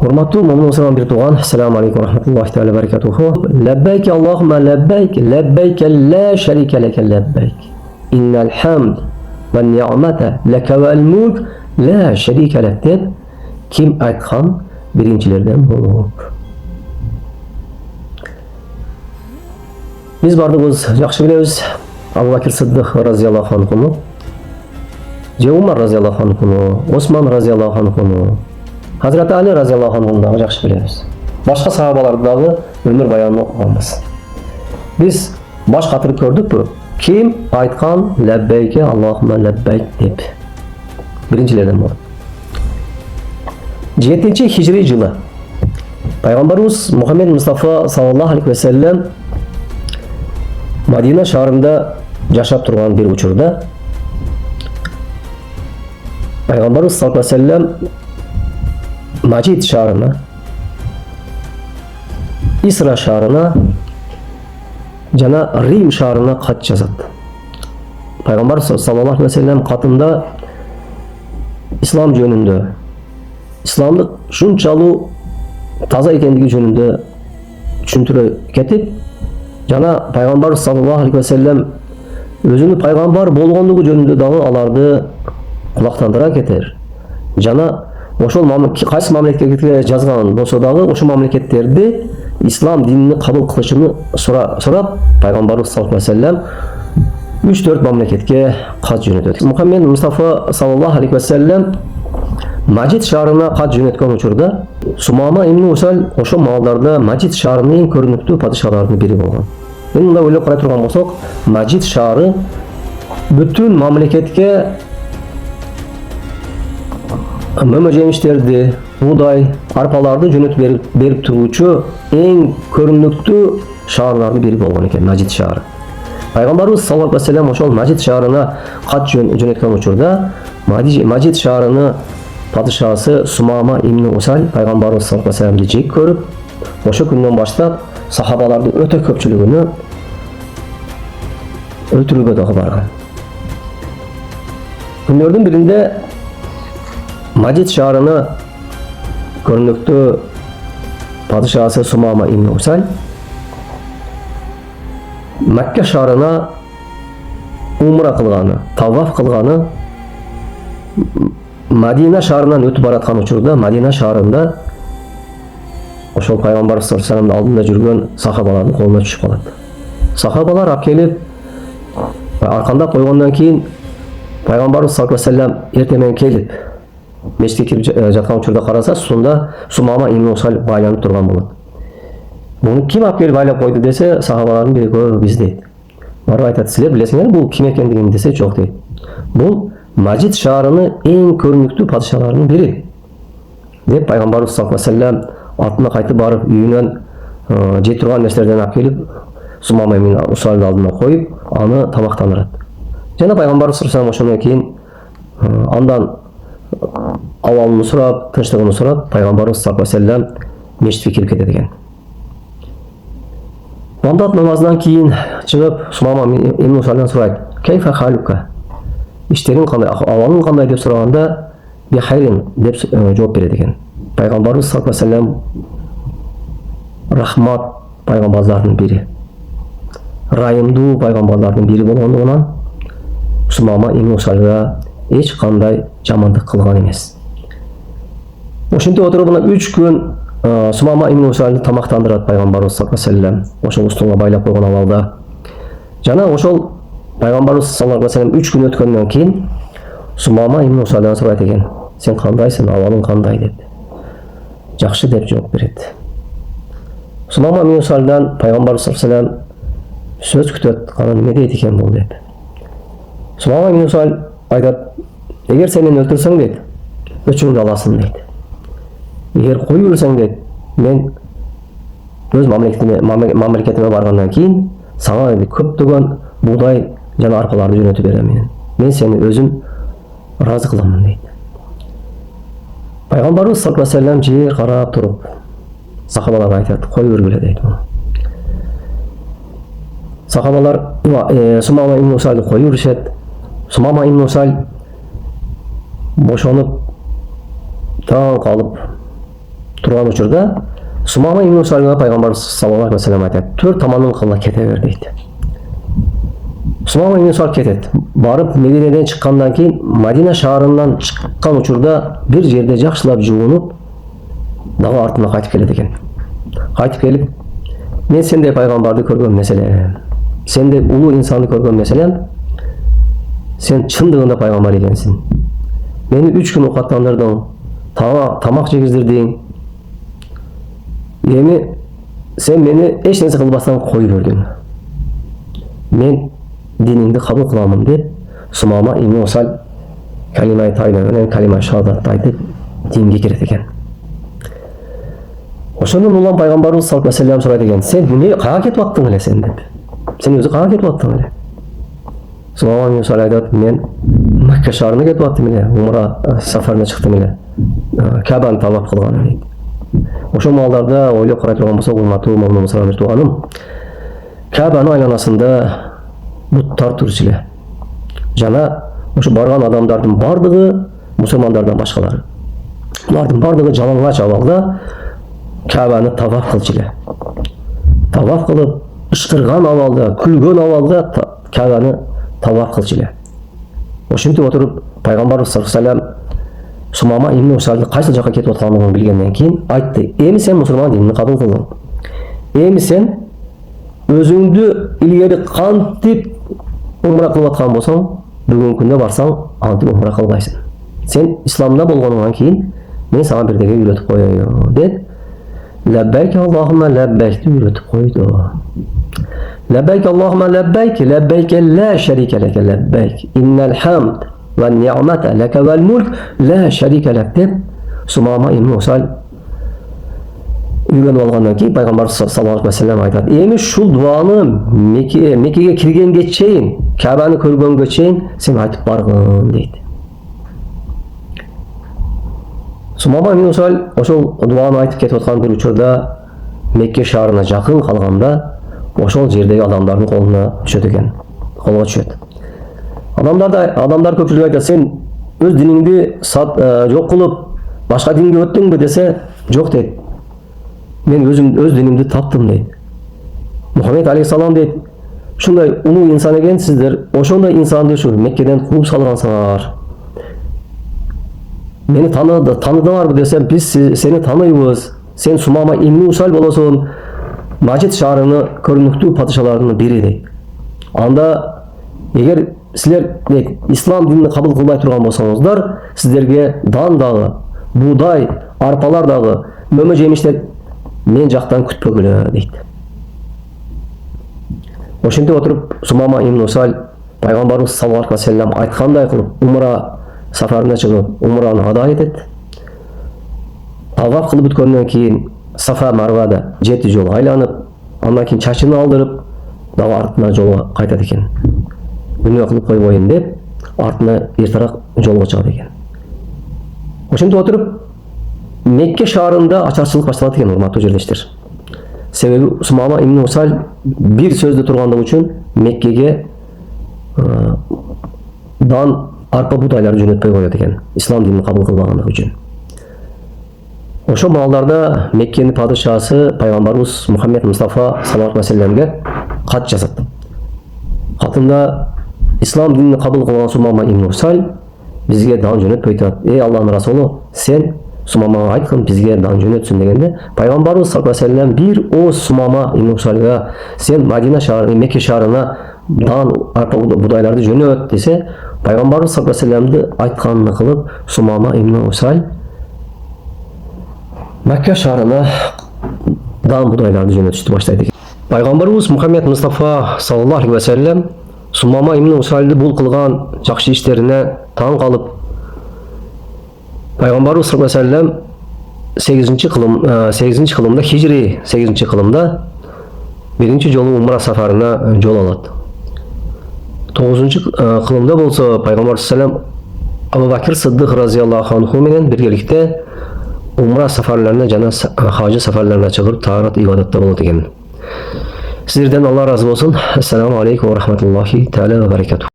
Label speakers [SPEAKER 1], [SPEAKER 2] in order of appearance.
[SPEAKER 1] Hurmatli mo'min musulmon bir tug'an, assalomu alaykum rahmatullohi ta'ala barakatuhu. Labbayk Allohumma labbayk, labbayk la sharika laka labbayk. Innal hamd va ni'mata laka val mulk la sharika lak deb kim aytgan birinchilardan bo'lib. Biz bardığımız yaxshi bilamiz. Abu Bakr Siddiq radhiyallohu anhu, Umar radhiyallohu anhu, Osman radhiyallohu anhu, Hazreti Ali radhiyallohu anhu'dan yaxshi bilamiz. Boshqa sahobalarning ömür bayanını oquyamiz. Biz bosh qatirib ko'rdik bu. Kim aytgan labbeyke Allohumma labbeyk deb. Birinchilardan bo'ldi. 7-hijriy yılı Peygamberimiz Muhammed Mustafa sallallahu aleyhi ve sellem Madina şahrında yaşap turgan bir uçurda Peygamberimiz sallallahu aleyhi ve sellem Macid şahrına, İsra şahrına, jana Rim şahrına xat yazdı. Peygamber sallallahu aleyhi ve sellem katında İslam jönündө, İslamlık şunçalı taza ekenligi jönündө düşüntürü ketip, jana Peygamber sallallahu aleyhi ve sellem özünü peygamber bolğonluğu jönündө dagы alardı kulaktandıra keter. Jana oşol qaysi mamleketке жазган болсо дагы ошо мамлекеттерди ислам динini кабыл кылышын сурап Пайгамбарыбыз саллаллаху алейхи ва саллям 3-4 мамлекетке кат жөнөтөт. Мухаммед Мустафа саллаллаху алейхи ва саллям Macid шаарына кат жөнөткөн учурда Сумама ибн Усал ошо маалдарда Macid шаарынын эң көрүнүктүү падышаларынын бири болгон. Мен мындай ойлоп карай турган болсок, Macid шаары бүтүн мамлекетке meme жемиштерди, buğday, arpalardı jönөтүп берип туручу эң көрүнүктүү шаарлардын бири болгон экен Macid шаары. Пайгамбарыбыз саллаллаху алейхи ва саллям ошол Macid шаарына кат жөнөткөн учурда Macid шаарыны падышасы Сумама ибн Усал Пайгамбарыбыз саллаллаху алейхи ва саллямды жек көрүп, ошо күндөн баштап сахабалардын өтө көпчүлүгүнү өлтүрүүгө дагы барган. Күндөрдүн биринде Macid şahrına görünüktü padişahı Sumama ibn Usal Mekke şahrına umra kılganı, tavaf kılganı Madina şahrından ötüp baratkan uçurda Madina şahrında oşol Peygamber sallallahu aleyhi ve sellem aldığında жүрген sahabaların koluna düşüp kaladı. Sahabalar ap kelip arkanda koygandan keyin Peygamber sallallahu aleyhi ve sellem ertemen kelip Meşte kirip жатқан учурда караса, сонда Сумама ибн Усал байланып турган болот. Буну ким алып келип байлап койду десе, сахабалардын бири көп биз дейт. Барып айтат, силер билесиңер бул ким экендигин десе, жок дейт. Бул Macid шаарынын эң көрүнүктүү падышаларынын бири. Деп Пайгамбарыбыз саллаллаху алейхи ва саллям атына кайтып барып, үйүнөн жей турган нерселерден алып келип, Сумама ибн Усалдын алдына коюп, аны тамактандырат. Жана Пайгамбарыбыз саллаллаху алейхи ва саллям ошондон кийин андан авалын сурап, тынчтыгын сурап, Пайгамбарыбыз саллаллаху алейхи ва саллям мешитке кирип кетет экен. Бамдат намазынан кийин чыгып, Сумама ибн Усалдан сурайт: "Кейфа халука?" Иштериң кандай, авалың кандай деп сураганда, "Би хайрин" деп жооп берет экен. Пайгамбарыбыз саллаллаху алейхи ва саллям рахмат пайгамбарлардын бири, райымдуу пайгамбарлардын бири болгондугунан Сумама ибн Усалга эч кандай жамандык кылган эмес. Ошентип отуруп, 3 күн Сумама ибн Усалды тамактандырат Пайгамбарыбыз саллаллаху алейхи ва саллям, ошол устунга байлап койгон абалда. Жана ошол Пайгамбарыбыз саллаллаху алейхи ва саллям 3 күн өткөндөн кийин Сумама ибн Усалдан сурайт экен: "Сен кандайсың, абалың кандай?" деп. "Жакшы" деп жооп берет. Сумама ибн Усалдан Пайгамбарыбыз саллаллаху алейхи ва саллям сөз күтөт, кана неме дейт экен бул деп. Сумама ибн Усал айтат: "Эгер сен мени өлтүрсөң дейт, өчүңдү аласың дейт. Эгер коюп жүрсөң дейт, мен өз мамлекетиме баргандан кийин сага көптөгөн буğday жана арпаларды жөнөтүп берем. Мен сени өзүм ыраазы кыламын" дейт. Пайгамбарыбыз саллаллаху алейхи ва саллям жер карап туруп сахабаларга айтат: "Коюп жүргүлө" дейт. Сахабалар Сумама ибн Усалды коюп жүрүшөт. Сумама ибн Усал бошонуп таң калып турган учурда Сумама ибн Усальга пайгамбар саллаллаху алейхи ва саллям айтат: "Төрт таманын кылына кете бер" дейт. Сумама ибн Усаль кетет. Барып Мединеден чыккандан кийин Мадина шаарынан чыккан учурда бир жерде жакшылап жуунуп, дагы артына кайтып келет экен. Кайтып келип, "Мен сендей пайгамбарды көргөн меселем, сендей улуу инсанды көргөн меселем, сен чындыгында пайгамбар экенсиң. Мени 3 күн оокаттандырдың, тамак жегиздирдиң. Эми сен мени эч нерсе кылбастан коюп бердиң. Мен диниңди кабыл кыламын" деп Сумама ибн Усаль калима тайба менен калима шахадатты айтып динге кирет экен. Ошондон улам пайгамбарыбыз саллаллаху алейхи ва саллям сурайт экен: "Сен эмне кага кетип аттың эле сен?" деп. "Сен өзү кага кетип аттың эле?" Сумама ибн Усаль айтат: "Мен Макка шаарына кетип аттым эле, умра сафарына чыктым эле. Кабаны талап кылган" дейт. Ошол маалдарда ойлоп карай турган болсок, урматтуу момун тууганым, Кабанын айланасында буттар турчу эле. Жана ошо барган адамдардын бардыгы мусулмандардан башкалары. Булардын бардыгы жалаңач абалда Кабаны таваф кылчу эле. Таваф кылып, ышкырган абалда, күлгөн абалда Кабаны таваф кылчу эле. Ошентип отуруп пайгамбарыбыз саллаллаху алейхи ва саллям Сумама ибн Усальдын кайсы жакка кетип атканын билгенден кийин айтты: "Эми сен мусулман динин кабыл кылдың. Эми сен өзүңдү илгери кантип умра кылып аткан болсоң, бүгүнкү күндө барсаң, антип умра кылбайсың. Сен исламда болгондон кийин мен сага бирдеге үйрөтүп коеюн" деп лаббайк Аллахумма лаббайкты үйрөтүп койду. Лаббайк Аллахумма лаббайк, лаббайк ла шарика лак, лаббайк иннал хамд ва ни'мата лака вал мулк ла шарика лак деп Сумама ибн Усаль үйрөнүп алгандан кийин пайгамбар саллаллаху алейхи ва саллям айтат: "Эми ушул дуаны Меккеге киргенге чейин, Кабаны көргөнгө чейин сен айтып баргын" дейт. Сумама ибн Усаль ошол дуаны айтып кетип аткан бир учурда Мекке шаарына жакын калганда ошол жердеги адамдардын колуна түшөт экен. Колго түшөт. Адамдар көпчүлүгү айтат: "Сен өз диниңди жок кылып башка динге өттүңбү?" десе, "Жок" дейт. "Мен өз динимди таптым" дейт. Мухаммед алейхиссалам дейт: "Ушундай улуу инсан экенсиздер, ошондой инсанды ушу Меккеден кууп салгансыңар. Мени таныдыңарбы десем, биз сени таныйбыз. Сен Сумама ибн Усаль болосуң, Мажид шаарынын көрүнүктүү падышаларынын бири" дейт. "Анда эгер силер дейт ислам динин кабыл кылбай турган болсоңуздар, сиздерге дан дагы, буудай, арпалар дагы, мөмө жемиштер мен жактан күтпөгүлө" дейт. Ошентип отуруп Сумама ибн Усаль пайгамбарыбыз саллаллаху алейхи ва саллям айткандай кылып умра сафарына чыгып, умраны ада этет. Таваф кылып бүткөндөн кийин Сафа Марвада 7 жолу айланып, андан кийин чачын алдырып, дагы артына жолго кайтат экен. Күнөө кылып койбойн деп, артына эртерээк жолго чыгат экен. Ошентип отуруп Мекке шаарында ачарчылык башталат экен, урматтуу жерлештер. Себеби Сумама ибн Усаль бир сөздө тургандыгы үчүн Меккеге дан арпа буудайларды жөнөтпөй коет экен, ислам динин кабыл кылбагандыгы үчүн. Ошол маалдарда Меккенин падышасы пайгамбарыбыз Мухаммед Мустафа саллаллаху алейхи ва саллямга кат жазат. Катында ислам динин кабыл кылган Сумама ибн Усаль бизге дан жөнөтпөй турат. "Эй Аллахтын расулу, сен Сумамага айткын бизге дан жөнөтсүн" дегенде, пайгамбарыбыз саллаллаху алейхи ва саллям бир ооз Сумама ибн Усальга "Сен Мадина шаарына, Мекке шаарына дан арпа буудайларды жөнөт" десе, пайгамбарыбыз саллаллаху алейхи ва саллямды айтканын кылып, Сумама ибн Усаль Макка шаарына дан буудайларды жөнөтүштү баштайт экен. Пайгамбарыбыз Мухаммед Мустафа саллаллаху алейхи ва саллям Сумама ибн Усальды бул кылган жакшы иштерине таң калып, пайгамбарыбыз саллаллаху алейхи ва саллям 8 кылымда, хижри 8 кылымда биринчи жолу умра сафарына жол алат. 9 кылымда болсо пайгамбарыбыз саллаллаху алейхи ва саллям Абу Бакир Сыддык разияллаху анху менен биргеликте умра сафарларына жана хажы сафарларына чыгып таарат ибадатта болот экен. Сиздерден Алла разы болсун. Ассаламу алейкум ва рахматуллахи таала ва баракатух.